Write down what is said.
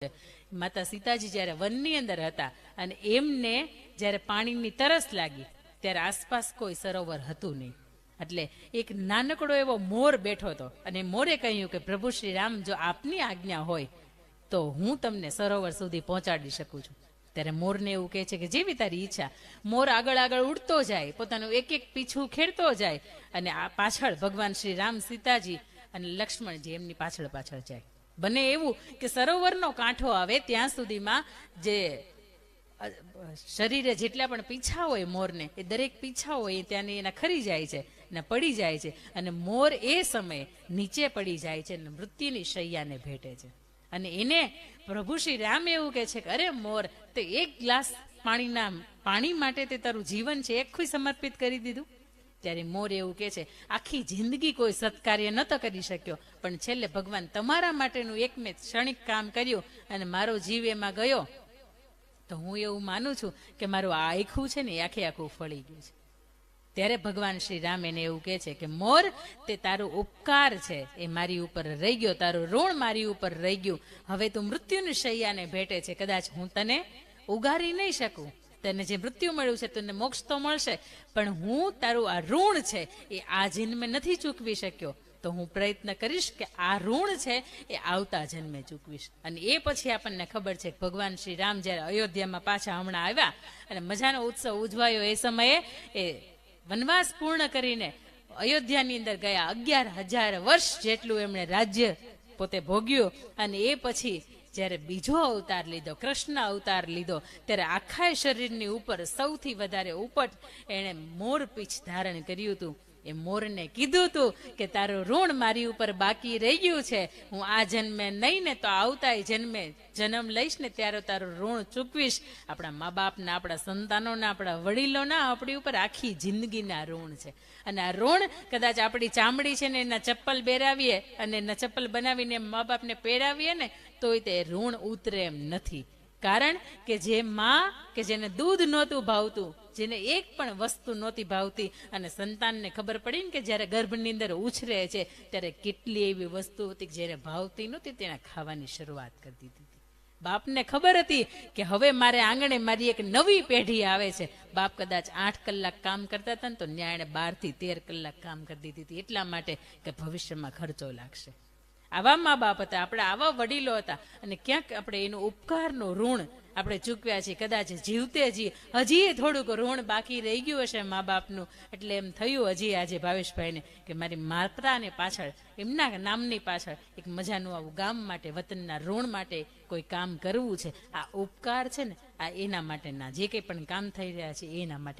માતા સીતાજી જ્યારે વનની અંદર હતા અને એમને જ્યારે પાણીની તરસ લાગી ત્યારે આસપાસ કોઈ સરોવર હતું નહીં, એટલે એક નાનકડો એવો મોર બેઠો હતો અને મોરે કહ્યું કે પ્રભુ શ્રી રામ, જો આપની આજ્ઞા હોય તો હું તમને સરોવર સુધી પહોંચાડી શકું છું. ત્યારે મોરને એવું કહે છે કે જેવી તારી ઈચ્છા. મોર આગળ આગળ ઉડતો જાય, પોતાનું એક એક પીછું ખેડતો જાય અને આ પાછળ ભગવાન શ્રી રામ, સીતાજી અને લક્ષ્મણજી એમની પાછળ પાછળ જાય. બને એવું કે સરોવરનો કાંઠો આવે ત્યાં સુધીમાં જે શરીરે જેટલા પણ પીછા હોય મોરને, એ દરેક પીછા હોય એ ત્યાંની એના ખરી જાય છે, એના પડી જાય છે અને મોર એ સમયે નીચે પડી જાય છે અને મૃત્યુની શૈયાને ભેટે છે. અને એને પ્રભુ શ્રી રામ એવું કહે છે કે અરે મોર, તે એક ગ્લાસ પાણી માટે તે તારું જીવન છે આખું સમર્પિત કરી દીધું. ત્યારે મોર એવું કહે છે, આખી જિંદગી કોઈ સત્કાર્ય નતો કરી શક્યો, પણ છેલ્લે ભગવાન તમારા માટેનું એક મેં ક્ષણિક કામ કર્યું અને મારો જીવ એમાં ગયો, તો હું એવું માનું છું કે મારું આ આખું છે ને એ આખે આખું ફળી ગયું છે. ત્યારે ભગવાન શ્રી રામ એને એવું કહે છે કે મોર, તે તારો ઉપકાર છે એ મારી ઉપર રહી ગયો, તારું ઋણ મારી ઉપર રહી ગયું. હવે તું મૃત્યુની શૈયાને ભેટે છે, કદાચ હું તને ઉગારી નહીં શકું, તને જે મૃત્યુ મળ્યું છે તને મોક્ષ તો મળશે, પણ હું તારું આ ઋણ છે એ આ જન્મે નથી ચૂકવી શક્યો, તો હું પ્રયત્ન કરીશ કે આ ઋણ છે એ આવતા જન્મે ચૂકવીશ. અને એ પછી આપણને ખબર છે કે ભગવાન શ્રી રામ જ્યારે અયોધ્યામાં પાછા હમણાં આવ્યા અને મજાનો ઉત્સવ ઉજવાયો, એ સમયે એ વનવાસ પૂર્ણ કરીને અયોધ્યાની અંદર ગયા. 11,000 વર્ષ જેટલું એમણે રાજ્ય પોતે ભોગ્યું અને એ પછી જ્યારે બીજો અવતાર લીધો, કૃષ્ણ અવતાર લીધો, ત્યારે આખા શરીરની ઉપર સૌથી વધારે ઉપટ એણે મોર પીછ ધારણ કર્યું હતું. એ મોરને કીધું હતું કે તારું ઋણ મારી ઉપર બાકી રહી ગયું છે, હું આ જન્મે નહીં ને તો આવતા જન્મે જન્મ લઈશ ને ત્યારે તારું ઋણ ચૂકવીશ. આપણા મા બાપના, આપણા સંતાનોના, આપણા વડીલોના આપણી ઉપર આખી જિંદગીના ઋણ છે. અને આ ઋણ કદાચ આપણી ચામડી છે ને એના ચપ્પલ પહેરાવીએ અને એના ચપ્પલ બનાવીને મા બાપને પહેરાવીએ ને તોય તે ઋણ ઉતરે એમ નથી. કારણ કે જે માં કે જેને દૂધ નહોતું ભાવતું, જેને એક પણ વસ્તુ નહોતી ભાવતી અને સંતાનને ખબર પડી ને કે જ્યારે ગર્ભની અંદર ઉછરે છે ત્યારે કેટલી એવી વસ્તુ હતી કે જેને ભાવતી નહોતી તેને ખાવાની શરૂઆત કરી દીધી હતી. બાપને ખબર હતી કે હવે મારે આંગણે મારી એક નવી પેઢી આવે છે. બાપ કદાચ 8 કલાક કામ કરતા હતા ને તો ન્યાણે 12 થી 13 કલાક કામ કરી દીધી હતી, એટલા માટે કે ભવિષ્યમાં ખર્ચો લાગશે. આવા મા બાપ હતા, આપણા આવા વડીલો હતા અને ક્યાંક આપણે એનું ઉપકારનું ઋણ આપણે ચૂકવ્યા છીએ. કદાચ જીવતે હજી થોડુંક ઋણ બાકી રહી ગયું હશે મા બાપનું, એટલે એમ થયું હજી આજે ભાવેશભાઈને કે મારી માતાને પાછળ, એમના નામની પાછળ એક મજાનું આવું ગામ માટે, વતનના ઋણ માટે કોઈ કામ કરવું છે. આ ઉપકાર છે ને આ એના માટેના જે કંઈ પણ કામ થઈ રહ્યા છે એના માટે.